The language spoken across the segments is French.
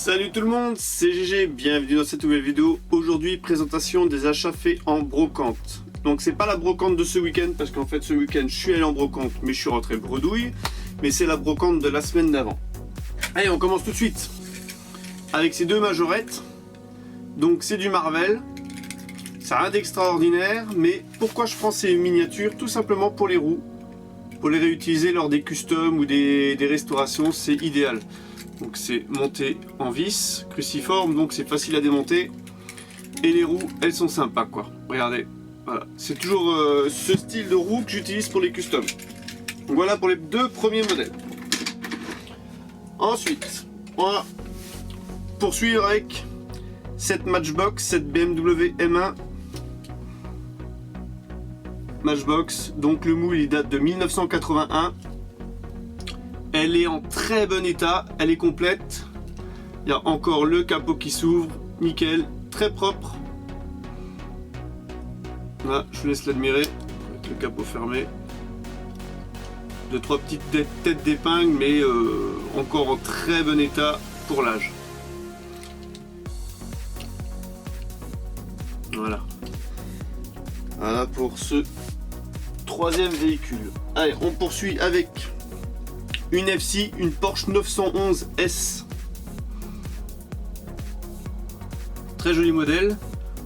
Salut tout le monde, c'est GG, bienvenue dans cette nouvelle vidéo. Aujourd'hui, présentation des achats faits en brocante. Donc c'est pas la brocante de ce week-end, parce qu'en fait ce week-end je suis allé en brocante, mais je suis rentré bredouille. Mais c'est la brocante de la semaine d'avant. Allez, on commence tout de suite avec ces deux majorettes. Donc c'est du Marvel. Ça n'a rien d'extraordinaire, mais pourquoi je prends ces miniatures? Tout simplement pour les roues. Pour les réutiliser lors des customs ou des restaurations, c'est idéal. Donc c'est monté en vis, cruciforme, donc c'est facile à démonter. Et les roues, elles sont sympas quoi. Regardez, voilà. C'est toujours ce style de roue que j'utilise pour les customs. Donc voilà pour les deux premiers modèles. Ensuite, on va poursuivre avec cette Matchbox, cette BMW M1 Matchbox. Donc le moule il date de 1981. Elle est en très bon état, elle est complète. Il y a encore le capot qui s'ouvre, nickel, très propre. Là, je vous laisse l'admirer, avec le capot fermé. Deux, trois petites têtes d'épingle, mais encore en très bon état pour l'âge. Voilà. Voilà pour ce troisième véhicule. Allez, on poursuit avec une FC, une Porsche 911 S. Très joli modèle.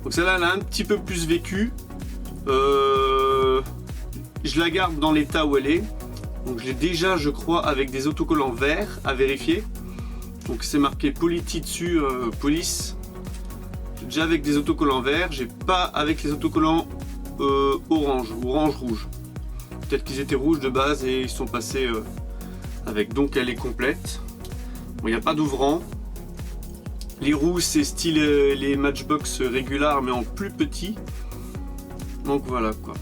Donc celle-là, elle a un petit peu plus vécu. Je la garde dans l'état où elle est. Donc je l'ai déjà, je crois, avec des autocollants verts à vérifier. Donc c'est marqué Politi dessus, police. J'ai déjà avec des autocollants verts. J'ai pas avec les autocollants orange ou orange-rouge. Peut-être qu'ils étaient rouges de base et ils sont passés avec. Donc elle est complète. Bon, il n'y a pas d'ouvrant. Les roues c'est style les Matchbox régulières mais en plus petit. Donc voilà quoi.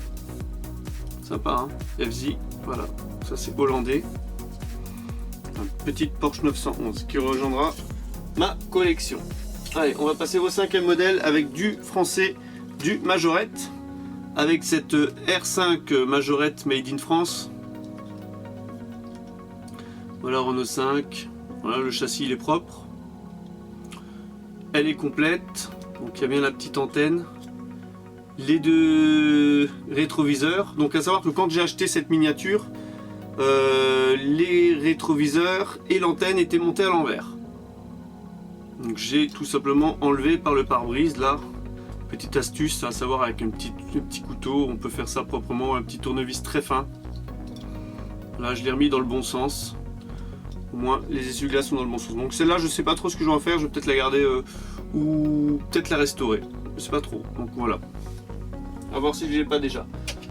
Sympa hein. FZ, voilà. Ça c'est hollandais. Une petite Porsche 911 qui rejoindra ma collection. Allez, on va passer au cinquième modèle avec du français, du Majorette. Avec cette R5 Majorette Made in France. Voilà Renault 5, voilà le châssis il est propre, elle est complète, donc il y a bien la petite antenne, les deux rétroviseurs. Donc à savoir que quand j'ai acheté cette miniature, les rétroviseurs et l'antenne étaient montés à l'envers. Donc j'ai tout simplement enlevé par le pare-brise là. Petite astuce à savoir, avec un petit couteau, on peut faire ça proprement, un petit tournevis très fin. Là je l'ai remis dans le bon sens. Au moins les essuie-glaces sont dans le bon sens. Donc celle-là je sais pas trop ce que je vais en faire, je vais peut-être la garder ou peut-être la restaurer. Je sais pas trop. Donc voilà. On va voir si je l'ai pas déjà.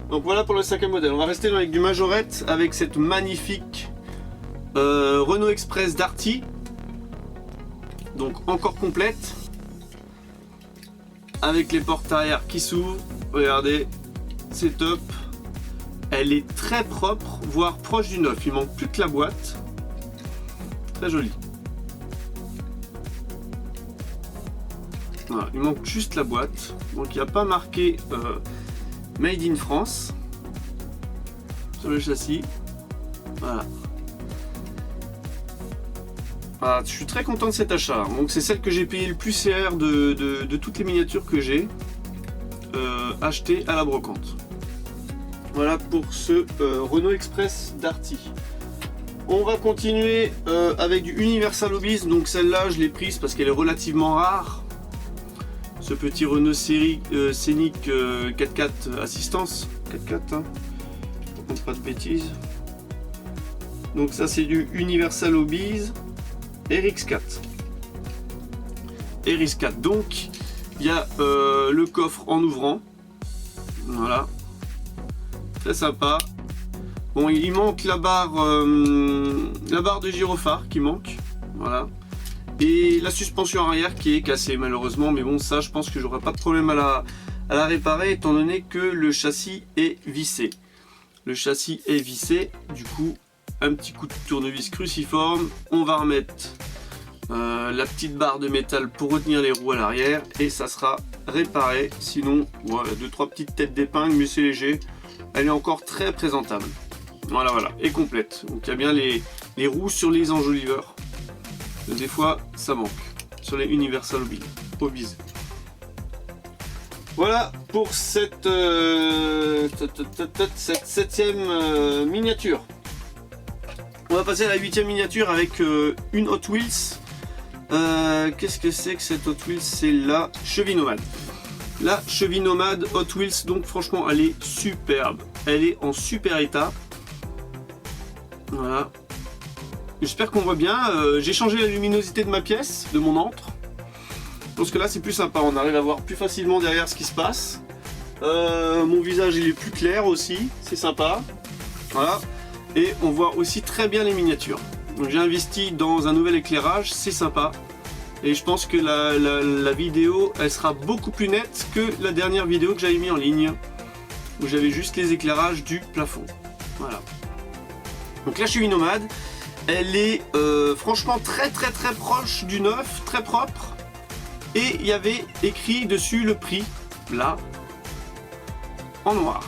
Donc voilà pour le cinquième modèle. On va rester avec du Majorette avec cette magnifique Renault Express Darty. Donc encore complète. Avec les portes arrière qui s'ouvrent. Regardez, c'est top. Elle est très propre, voire proche du neuf. Il manque plus que la boîte. Très joli. Voilà, il manque juste la boîte. Donc il n'y a pas marqué Made in France sur le châssis. Voilà. Ah, je suis très content de cet achat. Donc c'est celle que j'ai payé le plus cher de toutes les miniatures que j'ai achetées à la brocante. Voilà pour ce Renault Express Darty. On va continuer avec du Universal Hobbies. Donc celle-là je l'ai prise parce qu'elle est relativement rare. Ce petit Renault Scénic 4x4 assistance. 4x4 hein. Pour qu'on ne pas de bêtises. Donc ça c'est du Universal Hobbies RX4. RX4. Donc il y a le coffre en ouvrant. Voilà. Très sympa. Bon, il manque la barre de gyrophare qui manque, voilà, et la suspension arrière qui est cassée malheureusement, mais bon ça je pense que j'aurai pas de problème à la réparer étant donné que le châssis est vissé. Le châssis est vissé, du coup un petit coup de tournevis cruciforme, on va remettre la petite barre de métal pour retenir les roues à l'arrière et ça sera réparé. Sinon, voilà, 2-3 petites têtes d'épingle, mais c'est léger, elle est encore très présentable. Voilà, voilà, et complète. Donc il y a bien les roues sur les enjoliveurs. Des fois, ça manque. sur les Universal Hobbies. Voilà pour cette 7e miniature. On va passer à la 8e miniature avec une Hot Wheels. Qu'est-ce que c'est que cette Hot Wheels? C'est la cheville nomade. La cheville nomade Hot Wheels, donc franchement elle est superbe. Elle est en super état. Voilà. J'espère qu'on voit bien. J'ai changé la luminosité de ma pièce, de mon antre. Parce que là c'est plus sympa, on arrive à voir plus facilement derrière ce qui se passe. Mon visage il est plus clair aussi, c'est sympa. Voilà. Et on voit aussi très bien les miniatures. Donc j'ai investi dans un nouvel éclairage, c'est sympa. Et je pense que la vidéo elle sera beaucoup plus nette que la dernière vidéo que j'avais mis en ligne. Où j'avais juste les éclairages du plafond. Voilà. Donc la cheville nomade, elle est franchement très proche du neuf, très propre. Et il y avait écrit dessus le prix, là, en noir,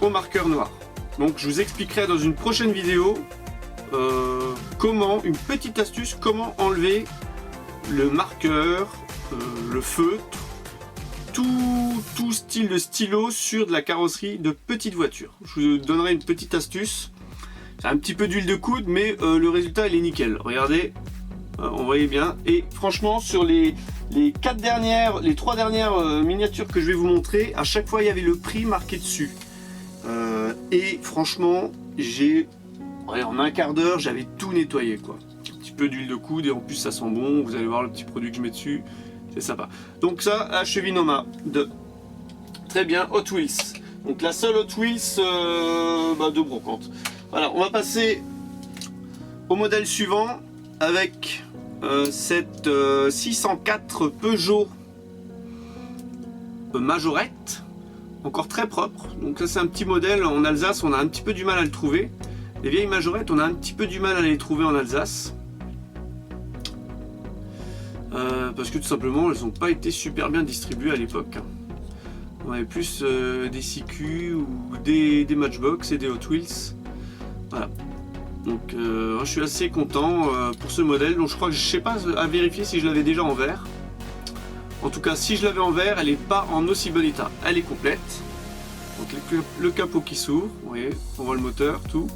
au marqueur noir. Donc je vous expliquerai dans une prochaine vidéo comment, une petite astuce, comment enlever le marqueur, le feutre, tout style de stylo sur de la carrosserie de petite voiture. Je vous donnerai une petite astuce. C'est un petit peu d'huile de coude, mais le résultat il est nickel. Regardez, on voyait bien. Et franchement, sur les 3 dernières miniatures que je vais vous montrer, à chaque fois il y avait le prix marqué dessus. Et franchement, en un quart d'heure, j'avais tout nettoyé, quoi. Un petit peu d'huile de coude et en plus ça sent bon. Vous allez voir le petit produit que je mets dessus, c'est sympa. Donc ça, la cheville nomade. Très bien, Hot Wheels. Donc la seule Hot Wheels de brocante. Voilà, on va passer au modèle suivant avec cette 604 Peugeot Majorette, encore très propre. Donc ça c'est un petit modèle en Alsace, on a un petit peu du mal à le trouver. Les vieilles Majorettes, on a un petit peu du mal à les trouver en Alsace. Parce que tout simplement elles n'ont pas été super bien distribuées à l'époque. On avait plus des CQ ou des Matchbox et des Hot Wheels. Voilà. Donc je suis assez content pour ce modèle. Donc je crois que je sais pas à vérifier si je l'avais déjà en vert. En tout cas, si je l'avais en vert, elle n'est pas en aussi bon état. Elle est complète. Donc le capot qui s'ouvre, vous voyez, on voit le moteur, tout.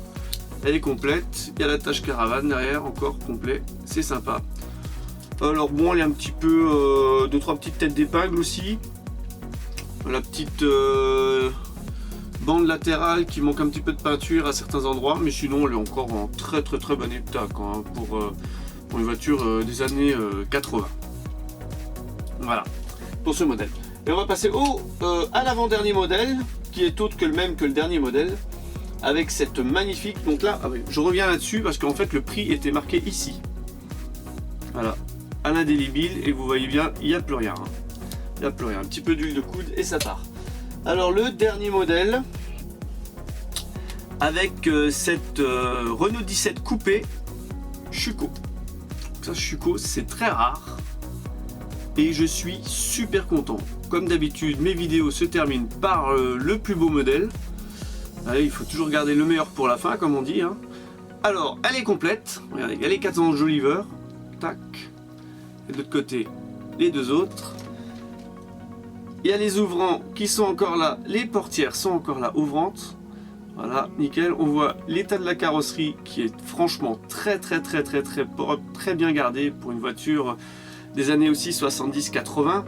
Elle est complète. Il y a la tâche caravane derrière, encore complet. C'est sympa. Alors bon, elle est un petit peu 2-3 petites têtes d'épingle aussi. La petite bande latérale qui manque un petit peu de peinture à certains endroits, mais sinon elle est encore en très bon état quand, pour une voiture des années 80. Voilà pour ce modèle. Et on va passer à l'avant-dernier modèle qui est autre que le même que le dernier modèle, avec cette magnifique. Donc là, je reviens là-dessus parce qu'en fait le prix était marqué ici. Voilà, à l'indélébile, et vous voyez bien, il n'y a plus rien. Il n'y a plus rien. Un petit peu d'huile de coude et ça part. Alors le dernier modèle avec cette Renault 17 coupé Schuco. Ça, Schuco, c'est très rare et je suis super content. Comme d'habitude, mes vidéos se terminent par le plus beau modèle. Allez, il faut toujours garder le meilleur pour la fin, comme on dit, hein. Alors, elle est complète. Regardez, il y a les 4 enjoliveurs. Tac. Et de l'autre côté, les deux autres. Il y a les ouvrants qui sont encore là, les portières sont encore là, ouvrantes. Voilà, nickel. On voit l'état de la carrosserie qui est franchement très propre, très bien gardé pour une voiture des années aussi 70-80.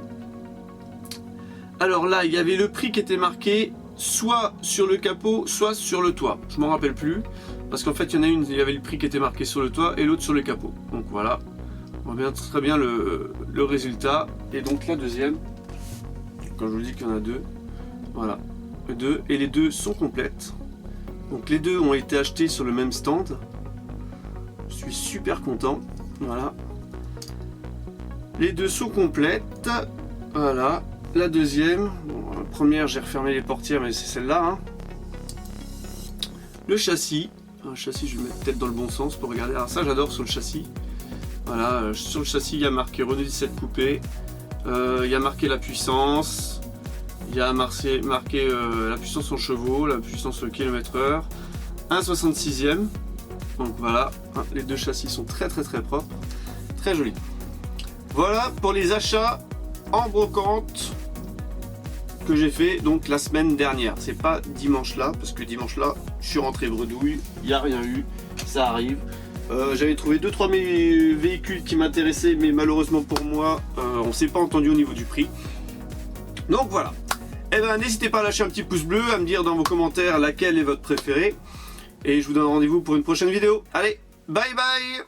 Alors là, il y avait le prix qui était marqué soit sur le capot, soit sur le toit. Je m'en rappelle plus, parce qu'en fait, il y en a une, il y avait le prix qui était marqué sur le toit et l'autre sur le capot. Donc voilà, on voit bien, très bien le résultat. Et donc la deuxième, quand je vous dis qu'il y en a deux, voilà, deux, et les deux sont complètes. Donc les deux ont été achetés sur le même stand. Je suis super content. Voilà, les deux sont complètes. Voilà, la deuxième, bon, la première j'ai refermé les portières, mais c'est celle-là, hein. Le châssis, un châssis, je vais mettre peut-être dans le bon sens pour regarder. Alors ça, j'adore sur le châssis. Voilà, sur le châssis il y a marqué Renault 17 coupé. Il y a marqué la puissance, il y a marqué la puissance en chevaux, la puissance au km/h, 1,66e. Donc voilà, les deux châssis sont très propres, très jolis. Voilà pour les achats en brocante que j'ai fait donc la semaine dernière. C'est pas dimanche là, parce que dimanche là, je suis rentré bredouille, il n'y a rien eu, ça arrive. J'avais trouvé 2-3 véhicules qui m'intéressaient, mais malheureusement pour moi, on s'est pas entendu au niveau du prix. Donc voilà. Et ben n'hésitez pas à lâcher un petit pouce bleu, à me dire dans vos commentaires laquelle est votre préférée. Et je vous donne rendez-vous pour une prochaine vidéo. Allez, bye bye!